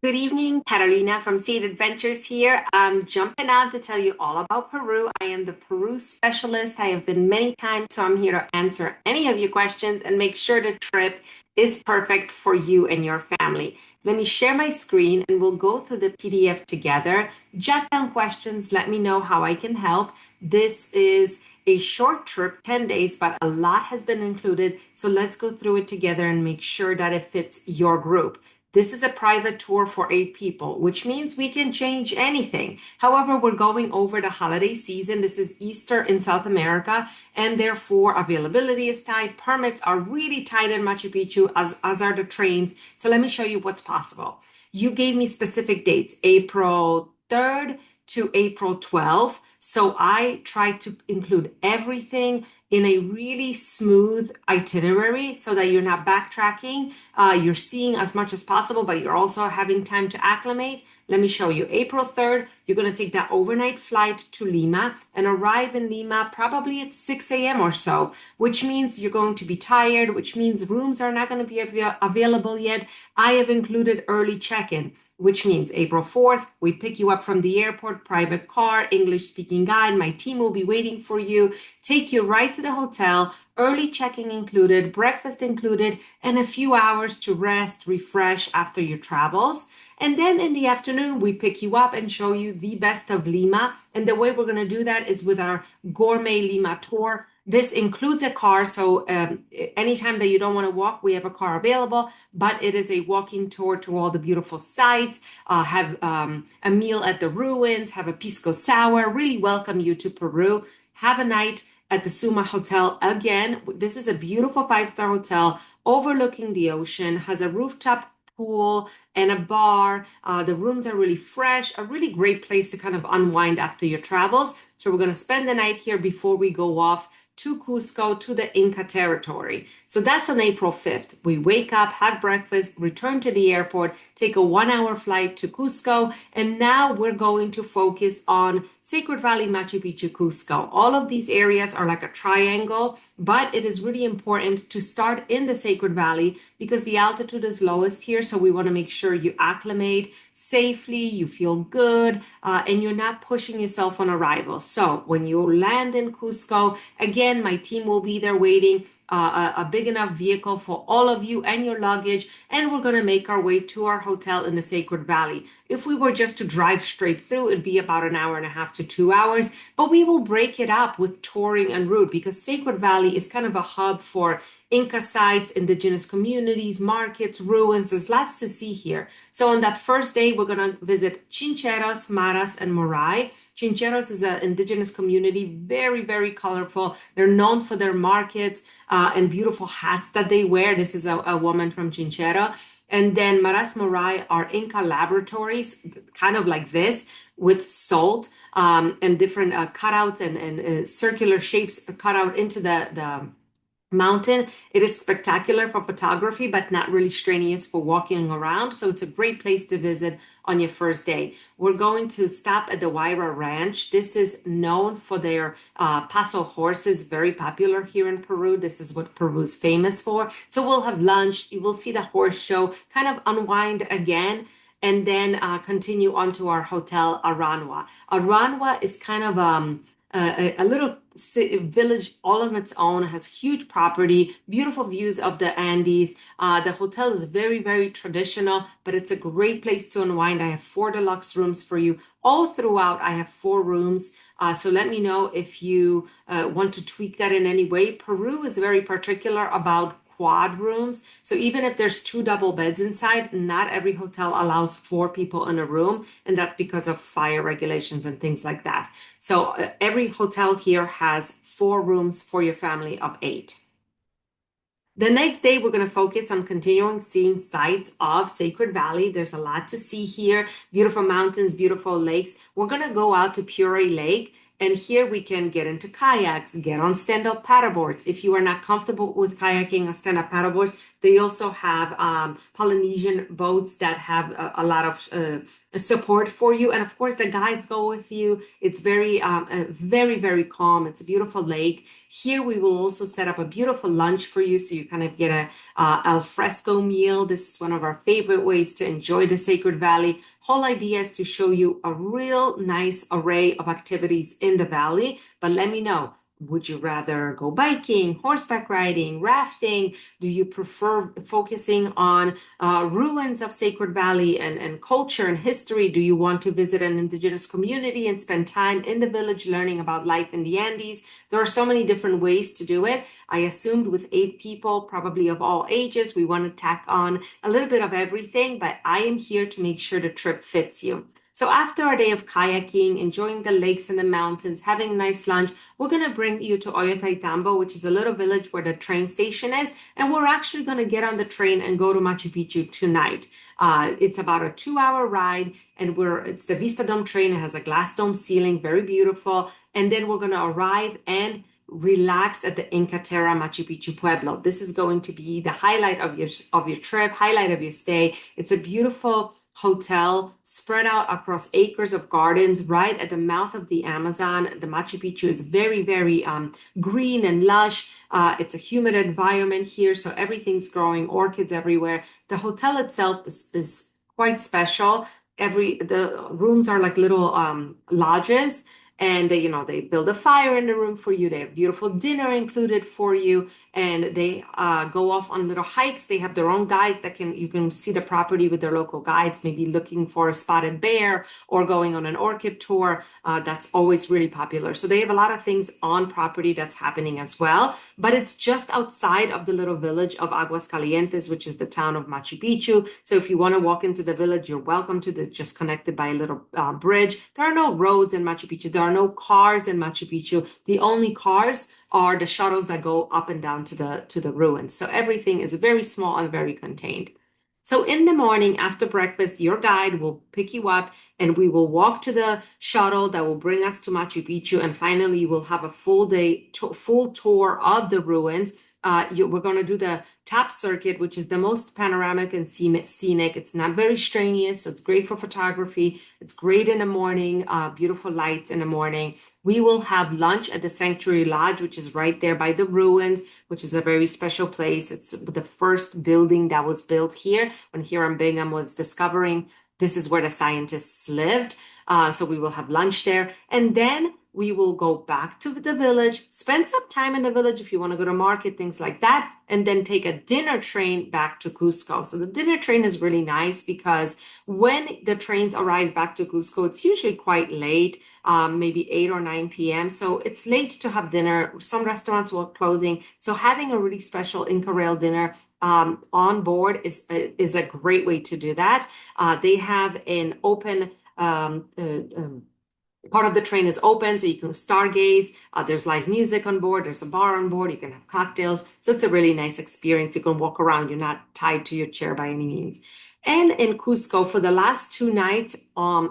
Good evening, Carolina from Seed Adventures here. I'm jumping on to tell you all about Peru. I am the Peru specialist. I have been many times, so I'm here to answer any of your questions and make sure the trip is perfect for you and your family. Let me share my screen and we'll go through the PDF together. Jot down questions, let me know how I can help. This is a short trip, 10 days, but a lot has been included. So let's go through it together and make sure that it fits your group. This is a private tour for 8 people, which means we can change anything. However, we're going over the holiday season. This is Easter in South America, and therefore availability is tight. Permits are really tight in Machu Picchu, as are the trains. So let me show you what's possible. You gave me specific dates, April 3rd to April 12th. So I tried to include everything in a really smooth itinerary so that you're not backtracking. You're seeing as much as possible, but you're also having time to acclimate. Let me show you. April 3rd, you're going to take that overnight flight to Lima and arrive in Lima probably at 6 a.m. or so, which means you're going to be tired, which means rooms are not going to be available yet. I have included early check-in, which means April 4th, we pick you up from the airport, private car, English speaking guide. My team will be waiting for you, take you right to the hotel, early check-in included, breakfast included, and a few hours to rest, refresh after your travels. And then in the afternoon, we pick you up and show you the best of Lima. And the way we're going to do that is with our gourmet Lima tour. This includes a car, so anytime that you don't want to walk, we have a car available, but it is a walking tour to all the beautiful sites, have a meal at the ruins, have a pisco sour, really welcome you to Peru. Have a night at the Suma Hotel again. This is a beautiful five-star hotel overlooking the ocean, has a rooftop pool and a bar. The rooms are really fresh, a really great place to kind of unwind after your travels. So we're going to spend the night here before we go off to Cusco, to the Inca territory. So that's on April 5th. We wake up, have breakfast, return to the airport, take a 1 hour flight to Cusco, and now we're going to focus on Sacred Valley, Machu Picchu, Cusco. All of these areas are like a triangle, but it is really important to start in the Sacred Valley because the altitude is lowest here. So we want to make sure you acclimate safely, you feel good, and you're not pushing yourself on arrival. So when you land in Cusco, again, my team will be there waiting, a big enough vehicle for all of you and your luggage, and we're going to make our way to our hotel in the Sacred Valley. If we were just to drive straight through, it'd be about an hour and a half to 2 hours, but we will break it up with touring en route because Sacred Valley is kind of a hub for Inca sites, indigenous communities, markets, ruins. There's lots to see here. So on that first day, we're going to visit Chincheros, Maras, and Morai. Chincheros is an indigenous community, very, very colorful. They're known for their markets and beautiful hats that they wear. This is a woman from Chinchero. And then Maras Morai are Inca laboratories, kind of like this, with salt and different cutouts and circular shapes cut out into the mountain. It is spectacular for photography, but not really strenuous for walking around. So it's a great place to visit on your first day. We're going to stop at the Huayra Ranch. This is known for their paso horses, very popular here in Peru. This is what Peru is famous for. So we'll have lunch. You will see the horse show, kind of unwind again, and then continue on to our hotel, Aranwa. Aranwa is kind of a little village all on its own, has huge property, beautiful views of the Andes. The hotel is very, very traditional, but it's a great place to unwind. I have 4 deluxe rooms for you. All throughout, I have 4 rooms. So let me know if you want to tweak that in any way. Peru is very particular about quad rooms. So even if there's 2 double beds inside, not every hotel allows 4 people in a room. And that's because of fire regulations and things like that. So every hotel here has 4 rooms for your family of 8. The next day, we're going to focus on continuing seeing sites of Sacred Valley. There's a lot to see here, beautiful mountains, beautiful lakes. We're going to go out to Pure Lake And here we can get into kayaks, get on stand-up paddleboards. If you are not comfortable with kayaking or stand-up paddleboards, they also have Polynesian boats that have a lot of support for you. And of course, the guides go with you. It's very, very calm. It's a beautiful lake. Here we will also set up a beautiful lunch for you, so you kind of get a al fresco meal. This is one of our favorite ways to enjoy the Sacred Valley. Whole idea is to show you a real nice array of activities in the valley, but let me know. Would you rather go biking, horseback riding, rafting? Do you prefer focusing on ruins of Sacred Valley and culture and history? Do you want to visit an indigenous community and spend time in the village learning about life in the Andes? There are so many different ways to do it. I assumed with 8 people, probably of all ages, we want to tack on a little bit of everything, but I am here to make sure the trip fits you. So after a day of kayaking, enjoying the lakes and the mountains, having a nice lunch, we're going to bring you to Ollantaytambo, which is a little village where the train station is. And we're actually going to get on the train and go to Machu Picchu tonight. It's about a 2-hour ride, and it's the Vista Dome train. It has a glass dome ceiling, very beautiful. And then we're going to arrive and relax at the Inca Terra Machu Picchu Pueblo. This is going to be the highlight of your trip, highlight of your stay. It's a beautiful hotel spread out across acres of gardens right at the mouth of the Amazon. The Machu Picchu is very, very green and lush. It's a humid environment here, so everything's growing, orchids everywhere. The hotel itself is quite special. The rooms are like little lodges, and they build a fire in the room for you. They have beautiful dinner included for you, and they go off on little hikes. They have their own guides you can see the property with their local guides, maybe looking for a spotted bear or going on an orchid tour. That's always really popular. So they have a lot of things on property that's happening as well, but it's just outside of the little village of Aguascalientes, which is the town of Machu Picchu. So if you want to walk into the village, you're welcome to. It's just connected by a little bridge. There are no roads in Machu Picchu. There are no cars in Machu Picchu. The only cars are the shuttles that go up and down to the ruins. So everything is very small and very contained. So in the morning after breakfast, your guide will pick you up and we will walk to the shuttle that will bring us to Machu Picchu. And finally, you will have a full tour of the ruins. We're going to do the top circuit, which is the most panoramic and scenic. It's not very strenuous, so it's great for photography. It's great in the morning, beautiful lights in the morning. We will have lunch at the Sanctuary Lodge, which is right there by the ruins, which is a very special place. It's the first building that was built here when Hiram Bingham was discovering this is where the scientists lived. So we will have lunch there. And then we will go back to the village, spend some time in the village if you want to go to market, things like that, and then take a dinner train back to Cusco. So the dinner train is really nice because when the trains arrive back to Cusco, it's usually quite late, maybe 8 or 9 p.m. So it's late to have dinner. Some restaurants were closing. So having a really special Inca Rail dinner on board is a great way to do that. They have an open part of the train is open, so you can stargaze. There's live music on board. There's a bar on board. You can have cocktails. So it's a really nice experience. You can walk around. You're not tied to your chair by any means. And in Cusco, for the last 2 nights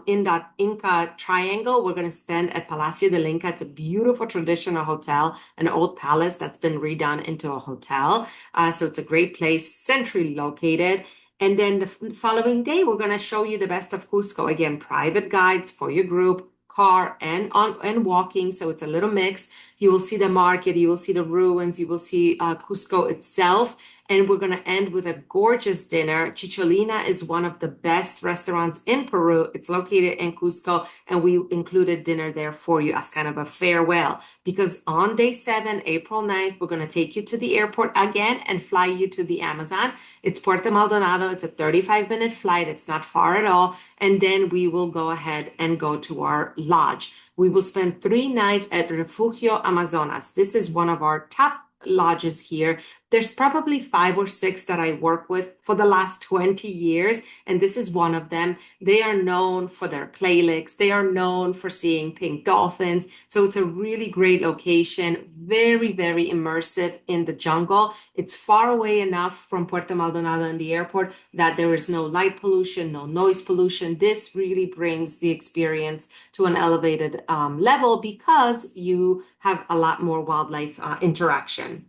in that Inca triangle, we're going to spend at Palacio del Inca. It's a beautiful traditional hotel, an old palace that's been redone into a hotel. So it's a great place, centrally located. And then the following day, we're going to show you the best of Cusco. Again, private guides for your group, car and walking, so it's a little mix. You will see the market, you will see the ruins, you will see Cusco itself, and we're going to end with a gorgeous dinner. Chicholina is one of the best restaurants in Peru. It's located in Cusco, and we included dinner there for you as kind of a farewell, because on day 7, April 9th, we're going to take you to the airport again and fly you to the Amazon. It's Puerto Maldonado. It's a 35-minute flight. It's not far at all. And then we will go ahead and go to our lodge. We will spend 3 nights at Refugio Amazonas. This is one of our top lodges here. There's probably five or six that I work with for the last 20 years, and this is one of them. They are known for their clay lakes. They are known for seeing pink dolphins. So it's a really great location, very, very immersive in the jungle. It's far away enough from Puerto Maldonado and the airport that there is no light pollution, no noise pollution. This really brings the experience to an elevated level because you have a lot more wildlife interaction.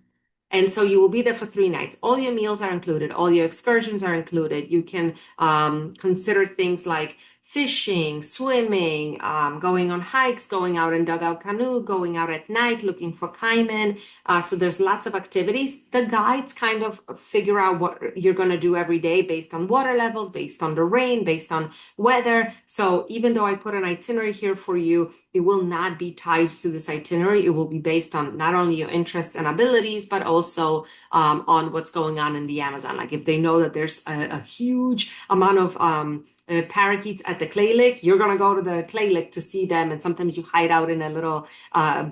And so you will be there for 3 nights. All your meals are included, all your excursions are included. You can consider things like fishing, swimming, going on hikes, going out in dugout canoe, going out at night looking for caiman. So there's lots of activities. The guides kind of figure out what you're going to do every day based on water levels, based on the rain, based on weather. So even though I put an itinerary here for you, it will not be tied to this itinerary. It will be based on not only your interests and abilities, but also on what's going on in the Amazon. Like if they know that there's a huge amount of parakeets at the clay lake, you're going to go to the clay lake to see them. And sometimes you hide out in a little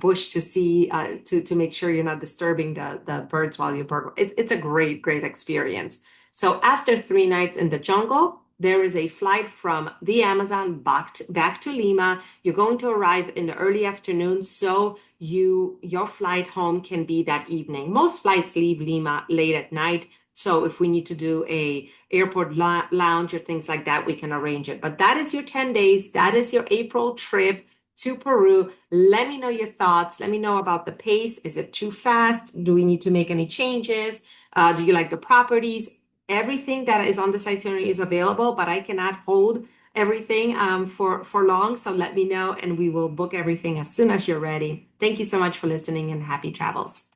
bush to see, to make sure you're not disturbing the birds while you bird. It's a great, great experience. So after 3 nights in the jungle, there is a flight from the Amazon back to Lima. You're going to arrive in the early afternoon, so your flight home can be that evening. Most flights leave Lima late at night. So if we need to do a airport lounge or things like that, we can arrange it. But that is your 10 days. That is your April trip to Peru. Let me know your thoughts. Let me know about the pace. Is it too fast? Do we need to make any changes? Do you like the properties? Everything that is on this itinerary is available, but I cannot hold everything for long. So let me know and we will book everything as soon as you're ready. Thank you so much for listening and happy travels.